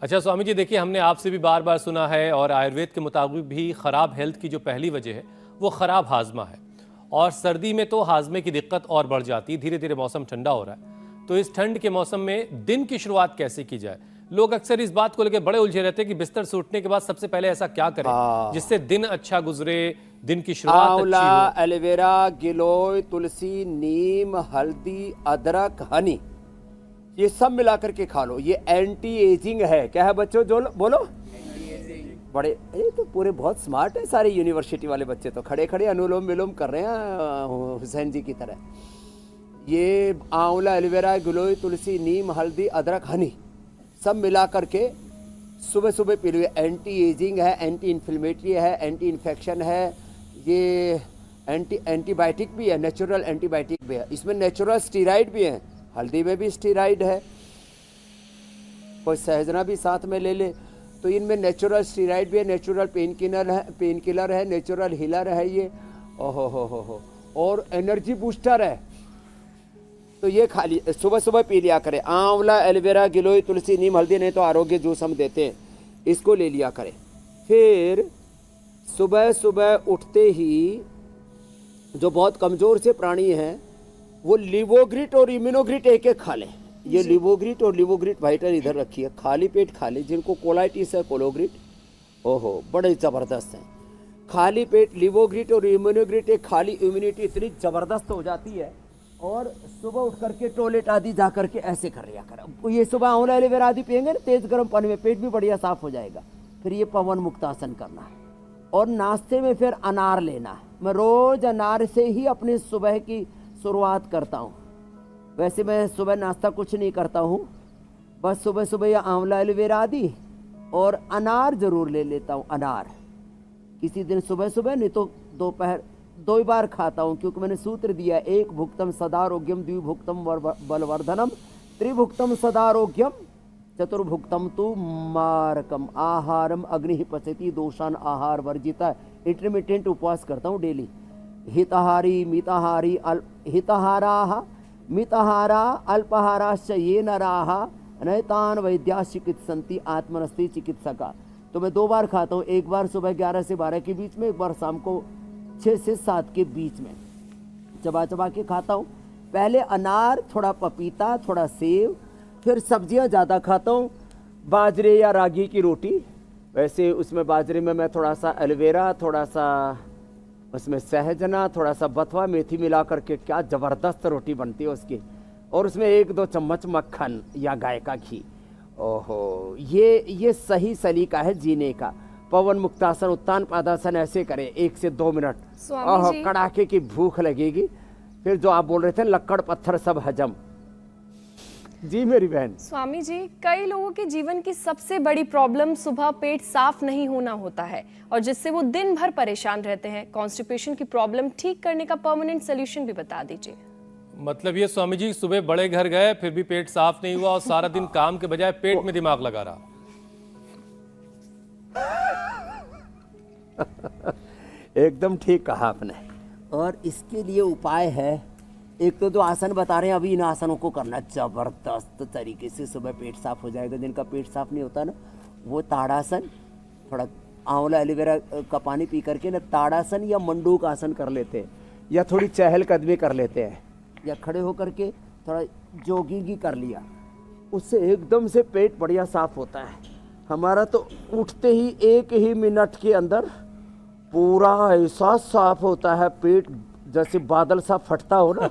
अच्छा स्वामी जी, देखिए हमने आपसे भी बार बार सुना है और आयुर्वेद के मुताबिक भी खराब हेल्थ की जो पहली वजह है वो खराब हाजमा है। और सर्दी में तो हाजमे की दिक्कत और बढ़ जाती है। धीरे धीरे मौसम ठंडा हो रहा है, तो इस ठंड के मौसम में दिन की शुरुआत कैसे की जाए? लोग अक्सर इस बात को लेकर बड़े उलझे रहते हैं कि बिस्तर से उठने के बाद सबसे पहले ऐसा क्या करें जिससे दिन अच्छा गुजरे, दिन की शुरुआत आंवला, अच्छी हो। एलोवेरा, गिलोय, तुलसी, नीम, हल्दी, अदरक, हनी, ये सब मिला करके खा लो। ये एंटी एजिंग है। क्या है बच्चों? जो बोलो। बड़े ये तो पूरे बहुत स्मार्ट है सारे यूनिवर्सिटी वाले बच्चे, तो खड़े खड़े अनुलोम विलोम कर रहे हैं हुसैन जी की तरह। ये आंवला, एलोवेरा, गिलोय, तुलसी, नीम, हल्दी, अदरक, हनी सब मिला करके सुबह सुबह पी लो। ये एंटी एजिंग है, एंटी इन्फ्लेमेटरी है, एंटी इन्फेक्शन है, ये एंटीबायोटिक भी है, नेचुरल एंटीबायोटिक भी है। इसमें नेचुरल स्टीराइड भी है, हल्दी में भी स्टीराइड है। कोई सहजना भी साथ में ले ले तो इनमें नेचुरल स्टीराइड भी है, नेचुरल पेन किलर है, नेचुरल हीलर है ये। ओहो हो, और एनर्जी बूस्टर है। तो ये खाली सुबह सुबह पी लिया करें। आंवला, एलोवेरा, गिलोय, तुलसी, नीम, हल्दी, नहीं तो आरोग्य जूस हम देते हैं, इसको ले लिया करें। फिर सुबह सुबह उठते ही जो बहुत कमज़ोर से प्राणी हैं वो लिवोग्रिट और इम्यूनोग्रिट एक एक खा लें। ये लिवोग्रिट और लिवोग्रिट वाइटल इधर रखिए, खाली पेट खा लें। जिनको कोलाइटिस है, कोलोग्रिट, ओहो बड़े ज़बरदस्त हैं। खाली पेट लिवोग्रिट और इम्यूनोग्रिट, एक खाली इम्यूनिटी इतनी ज़बरदस्त हो जाती है। और सुबह उठ करके टॉयलेट आदि जा करके ऐसे कर लिया कर। ये सुबह आंवला, एलोवेरा आदि पियेंगे ना तेज़ गर्म पानी में, पेट भी बढ़िया साफ हो जाएगा। फिर ये पवन मुक्तासन करना है। और नाश्ते में फिर अनार लेना है। मैं रोज़ अनार से ही अपनी सुबह की शुरुआत करता हूँ। वैसे मैं सुबह नाश्ता कुछ नहीं करता हूँ, बस सुबह सुबह या आंवला, एलोवेरा आदि और अनार ज़रूर ले लेता हूँ। अनार किसी दिन सुबह सुबह, नहीं तो दोपहर, 2 बार खाता हूँ, क्योंकि मैंने सूत्र दिया, 1 भुक्तम सदारोग्यम, 2 भुक्तम बलवर्धनम, 3 भुक्तम सदारोग्यम, 4 भुक्तम तु मारकम। आहारम अग्नि पचति दोषान आहार वर्जिता। इंटरमिटेंट उपवास करता हूँ डेली। हितहारी मिताहारी हितहारा मिताहारा अल्पहाराश्च ये नराः नैतान वैद्या चिकित्सन्ति आत्मनस्ति चिकित्सका। तो मैं 2 बार खाता हूँ, एक बार सुबह 11 से 12 के बीच में, एक बार शाम को 6 से 7 के बीच में चबा चबा के खाता हूँ। पहले अनार, थोड़ा पपीता, थोड़ा सेब, फिर सब्जियाँ ज़्यादा खाता हूँ। बाजरे या रागी की रोटी, वैसे उसमें बाजरे में मैं थोड़ा सा एलोवेरा, थोड़ा सा उसमें सहजना, थोड़ा सा बथुआ, मेथी मिला करके क्या ज़बरदस्त रोटी बनती है उसकी। और उसमें 1-2 चम्मच मक्खन या गाय का घी। ओहो, ये सही सलीका है जीने का। पवन मुक्तासन, उत्तान पादासन ऐसे करें 1 से 2 मिनट। ओहो, कड़ाके की भूख लगेगी। फिर जो आप बोल रहे थे लक्कड़ पत्थर सब हजम। जी मेरी बहन। स्वामी जी, कई लोगों के जीवन की सबसे बड़ी प्रॉब्लम सुबह पेट साफ नहीं होना होता है, और जिससे वो दिन भर परेशान रहते हैं। कॉन्स्टिपेशन की प्रॉब्लम ठीक करने का परमानेंट सोल्यूशन भी बता दीजिए। मतलब ये स्वामी जी, सुबह बड़े घर गए फिर भी पेट साफ नहीं हुआ और सारा दिन काम के बजाय पेट में दिमाग लगा रहा। एकदम ठीक कहा आपने। और इसके लिए उपाय है, एक तो जो आसन बता रहे हैं अभी, इन आसनों को करना जबरदस्त तरीके से, सुबह पेट साफ हो जाएगा। जिनका पेट साफ नहीं होता ना, वो ताड़ासन, थोड़ा आंवला एलोवेरा का पानी पी करके ना ताड़ासन या मंडूक आसन कर लेते हैं, या थोड़ी चहलकदमी कर लेते हैं, या खड़े होकर के थोड़ा जॉगिंग कर लिया, उससे एकदम से पेट बढ़िया साफ होता है। हमारा तो उठते ही 1 ही मिनट के अंदर पूरा ऐसा साफ होता है पेट, जैसे बादल सा फटता हो ना।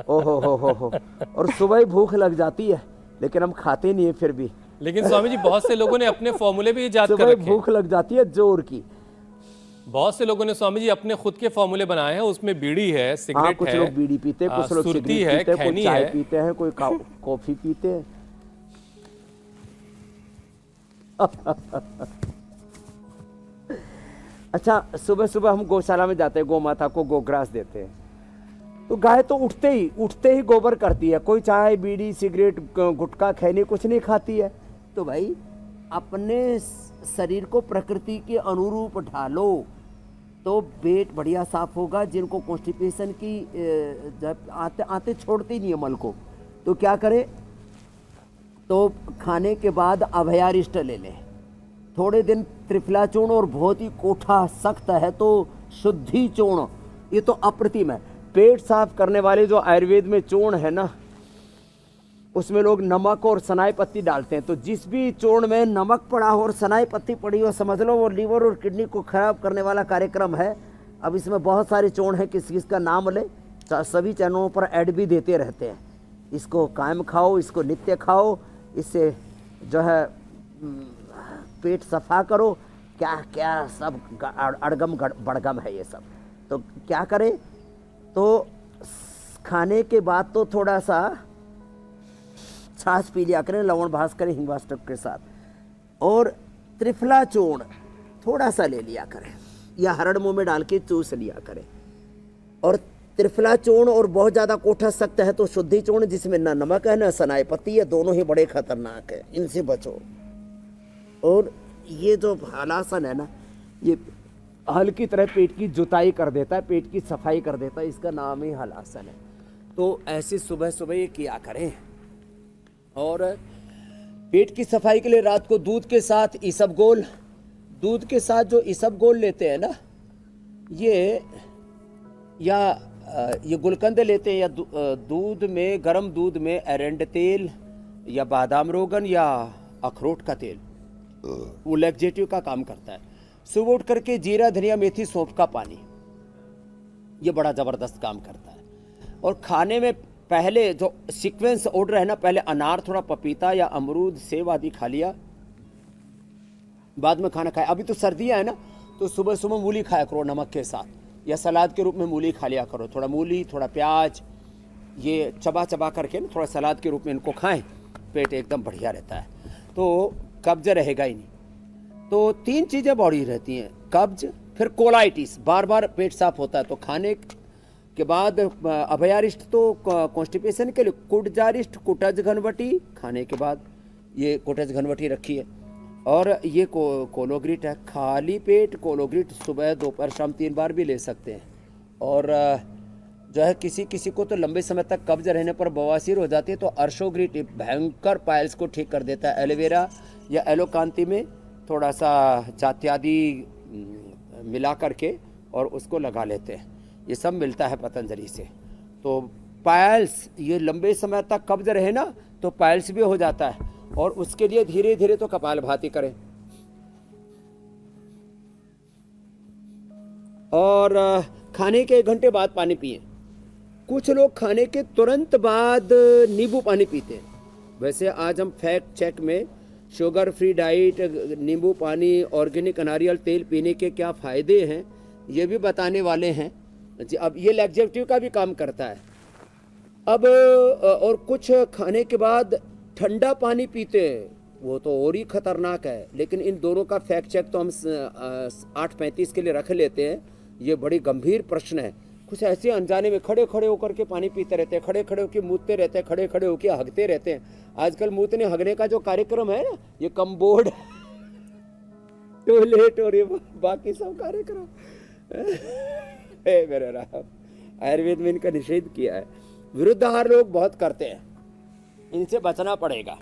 ओहो, और सुबह ही भूख लग जाती है, लेकिन हम खाते नहीं है फिर भी। लेकिन स्वामी जी, बहुत से लोगों ने अपने फॉर्मूले भी इजाद कर सुबह रखे हैं। भूख लग जाती है जोर की। बहुत से लोगों ने स्वामी जी अपने खुद के फॉर्मूले बनाए हैं। उसमें बीड़ी है, सिगरेट कुछ है, लोग बीड़ी पीते हैं, कुछ लोग सुरती सिगरेट है, पीते हैं, कोई चाय है। पीते हैं, कोई कॉफी पीते हैं। अच्छा, सुबह सुबह हम गौशाला में जाते हैं, गौ माता को गोग्रास देते हैं। तो गाय तो उठते ही गोबर करती है। कोई चाय, बीड़ी, सिगरेट, गुटखा, खैनी कुछ नहीं खाती है। तो भाई अपने शरीर को प्रकृति के अनुरूप ढालो, तो पेट बढ़िया साफ होगा। जिनको कॉन्स्टिपेशन की, जब आते आते छोड़ते ही नहीं है मल को, तो क्या करें, तो खाने के बाद अभयारिष्ट ले लें, थोड़े दिन त्रिफला चूर्ण, और बहुत ही कोठा सख्त है तो शुद्धि चूर्ण, ये तो अप्रतिम है। पेट साफ करने वाले जो आयुर्वेद में चूर्ण है ना, उसमें लोग नमक और सनाई पत्ती डालते हैं। तो जिस भी चूर्ण में नमक पड़ा हो और सनाई पत्ती पड़ी हो, समझ लो वो लीवर और किडनी को खराब करने वाला कार्यक्रम है। अब इसमें बहुत सारे चूर्ण हैं, किस किस का नाम ले, सभी चैनलों पर ऐड भी देते रहते हैं। इसको कायम खाओ, इसको नित्य खाओ, इससे जो है पेट सफा करो, क्या क्या सब अड़गम बड़गम है ये सब। तो क्या करें, तो खाने के बाद तो थोड़ा सा छाछ पी लिया करें, लवण भास करें हिंगवाष्टक के साथ, और त्रिफला चूर्ण थोड़ा सा ले लिया करें या हरड़ मुंह में डाल के चूस लिया करें। और त्रिफला चूर्ण और बहुत ज़्यादा कोठा सख्त है तो शुद्धि चूर्ण, जिसमें ना नमक है ना सनाई पत्ती है, दोनों ही बड़े खतरनाक है, इनसे बचो। और ये जो हलासन है ना, ये हल्की तरह पेट की जुताई कर देता है, पेट की सफाई कर देता है, इसका नाम ही हलासन है। तो ऐसे सुबह सुबह ये किया करें। और पेट की सफाई के लिए रात को दूध के साथ इसबगोल, दूध के साथ जो इसबगोल लेते हैं ना, ये गुलकंद लेते हैं, या दूध में, गर्म दूध में एरंड तेल या बादाम रोगन या अखरोट का तेल, वो लैक्जेटिव का काम करता है। सुबह उठ करके जीरा धनिया मेथी सौंफ का पानी, ये बड़ा ज़बरदस्त काम करता है। और खाने में पहले जो सीक्वेंस ऑर्डर है ना, पहले अनार, थोड़ा पपीता या अमरूद, सेब आदि खा लिया, बाद में खाना खाया। अभी तो सर्दियाँ है ना, तो सुबह सुबह मूली खाया करो नमक के साथ, या सलाद के रूप में मूली खा लिया करो, थोड़ा मूली थोड़ा प्याज, ये चबा चबा करके ना थोड़ा सलाद के रूप में इनको खाएं, पेट एकदम बढ़िया रहता है, तो कब्ज रहेगा ही नहीं। तो 3 चीज़ें बॉडी रहती हैं, कब्ज, फिर कोलाइटिस, बार बार पेट साफ होता है। तो खाने के बाद अभयारिष्ट तो कॉन्स्टिपेशन के लिए, कुटजारिष्ट कुटज घनवटी, खाने के बाद ये कुटज घनवटी रखी है। और ये कोलोग्रिट है, खाली पेट कोलोग्रिट सुबह दोपहर शाम 3 बार भी ले सकते हैं। और जो है किसी किसी को तो लंबे समय तक कब्ज रहने पर बवासीर हो जाती है, तो अर्शोग्रिट भयंकर पाइल्स को ठीक कर देता है। एलोवेरा या एलोकांती में थोड़ा सा जात्यादि मिला करके और उसको लगा लेते हैं, ये सब मिलता है पतंजलि से। तो पाइल्स, ये लंबे समय तक कब्ज रहे ना तो पाइल्स भी हो जाता है, और उसके लिए धीरे धीरे तो कपालभाति करें। और खाने के 1 घंटे बाद पानी पिए। कुछ लोग खाने के तुरंत बाद नींबू पानी पीते हैं। वैसे आज हम फैक्ट चेक में शुगर फ्री डाइट, नींबू पानी, ऑर्गेनिक नारियल तेल पीने के क्या फ़ायदे हैं ये भी बताने वाले हैं। अब ये लैक्जेटिव का भी काम करता है। अब और कुछ खाने के बाद ठंडा पानी पीते हैं, वो तो और ही खतरनाक है। लेकिन इन दोनों का फैक्ट चेक तो हम 8:35 के लिए रख लेते हैं। ये बड़ी गंभीर प्रश्न है। कुछ ऐसे अनजाने में खड़े खड़े होकर के पानी पीते रहते हैं, खड़े खड़े होकर मूतते रहते हैं, खड़े खड़े होकर हगते रहते हैं। आजकल मूतने हगने का जो कार्यक्रम है ना, ये कमबोर्ड टॉयलेट और ये बाकी सब कार्यक्रम मेरे राम, आयुर्वेद में इनका निषेध किया है। विरुद्ध आहार लोग बहुत करते हैं, इनसे बचना पड़ेगा।